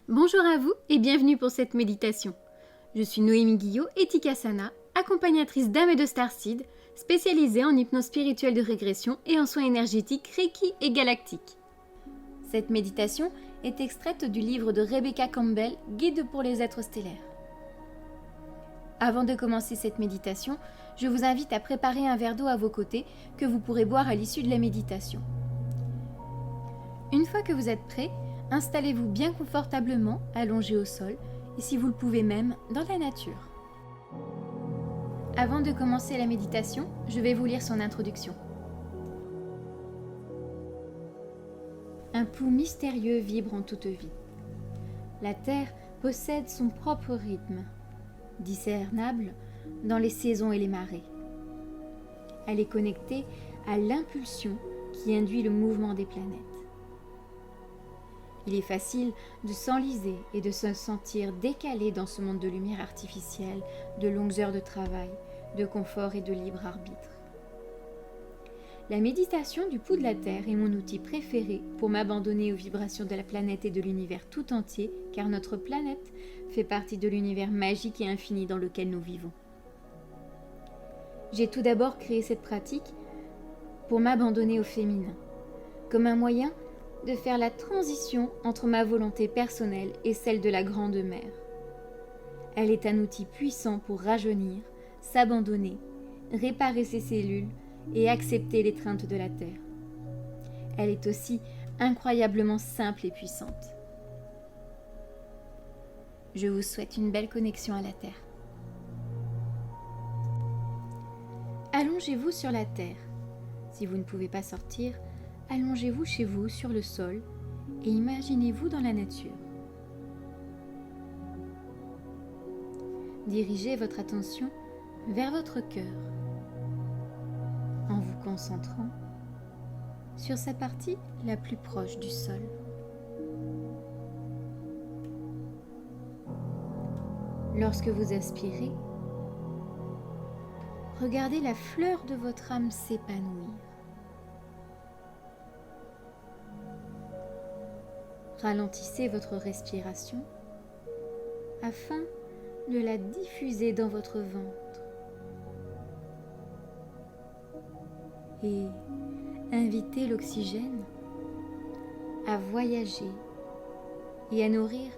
Bonjour à vous et bienvenue pour cette méditation. Je suis Noémie Guillot, Etikasana, accompagnatrice d'âme et de Starseed, spécialisée en hypnose spirituelle de régression et en soins énergétiques Reiki et galactiques. Cette méditation est extraite du livre de Rebecca Campbell, Guide pour les êtres stellaires. Avant de commencer cette méditation, je vous invite à préparer un verre d'eau à vos côtés que vous pourrez boire à l'issue de la méditation. Une fois que vous êtes prêt, installez-vous bien confortablement, allongé au sol, et si vous le pouvez même, dans la nature. Avant de commencer la méditation, je vais vous lire son introduction. Un pouls mystérieux vibre en toute vie. La Terre possède son propre rythme, discernable dans les saisons et les marées. Elle est connectée à l'impulsion qui induit le mouvement des planètes. Il est facile de s'enliser et de se sentir décalé dans ce monde de lumière artificielle, de longues heures de travail, de confort et de libre arbitre. La méditation du pouls de la Terre est mon outil préféré pour m'abandonner aux vibrations de la planète et de l'univers tout entier, car notre planète fait partie de l'univers magique et infini dans lequel nous vivons. J'ai tout d'abord créé cette pratique pour m'abandonner au féminin, comme un moyen de faire la transition entre ma volonté personnelle et celle de la Grande Mère. Elle est un outil puissant pour rajeunir, s'abandonner, réparer ses cellules et accepter l'étreinte de la Terre. Elle est aussi incroyablement simple et puissante. Je vous souhaite une belle connexion à la Terre. Allongez-vous sur la Terre. Si vous ne pouvez pas sortir, allongez-vous chez vous sur le sol et imaginez-vous dans la nature. Dirigez votre attention vers votre cœur en vous concentrant sur sa partie la plus proche du sol. Lorsque vous aspirez, regardez la fleur de votre âme s'épanouir. Ralentissez votre respiration afin de la diffuser dans votre ventre et invitez l'oxygène à voyager et à nourrir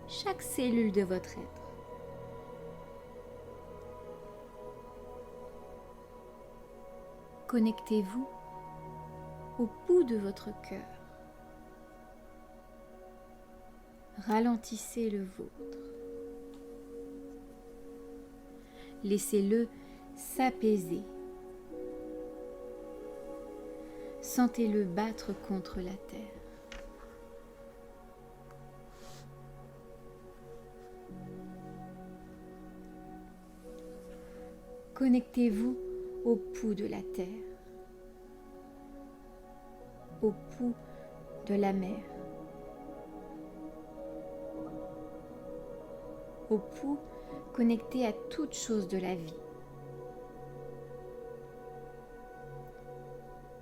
chaque cellule de votre être. Connectez-vous au pouls de votre cœur. Ralentissez le vôtre. Laissez-le s'apaiser. Sentez-le battre contre la terre. Connectez-vous au pouls de la terre, au pouls de la mer, au pouls connecté à toute chose de la vie.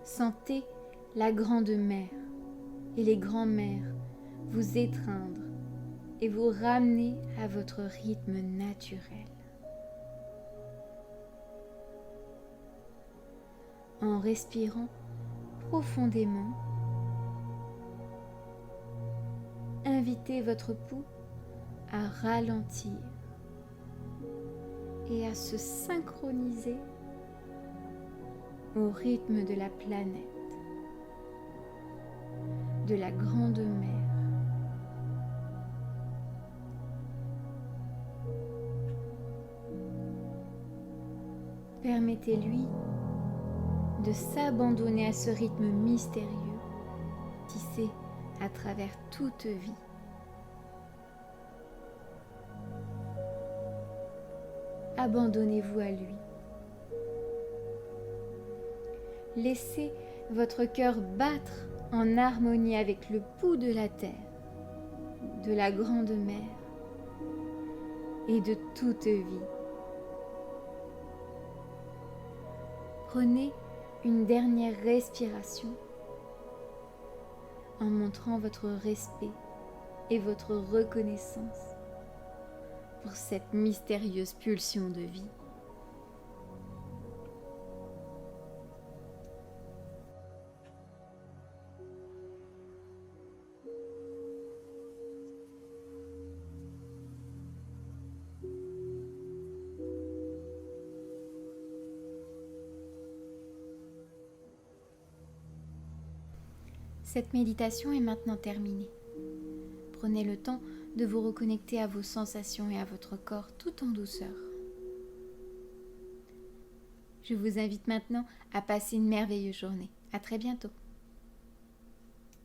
Sentez la grande mère et les grands-mères vous étreindre et vous ramener à votre rythme naturel. En respirant profondément, invitez votre pouls à ralentir et à se synchroniser au rythme de la planète, de la Grande Mère. Permettez-lui de s'abandonner à ce rythme mystérieux tissé à travers toute vie. Abandonnez-vous à lui. Laissez votre cœur battre en harmonie avec le pouls de la terre, de la Grande Mère et de toute vie. Prenez une dernière respiration en montrant votre respect et votre reconnaissance pour cette mystérieuse pulsion de vie. Cette méditation est maintenant terminée. Prenez le temps de vous reconnecter à vos sensations et à votre corps tout en douceur. Je vous invite maintenant à passer une merveilleuse journée. À très bientôt.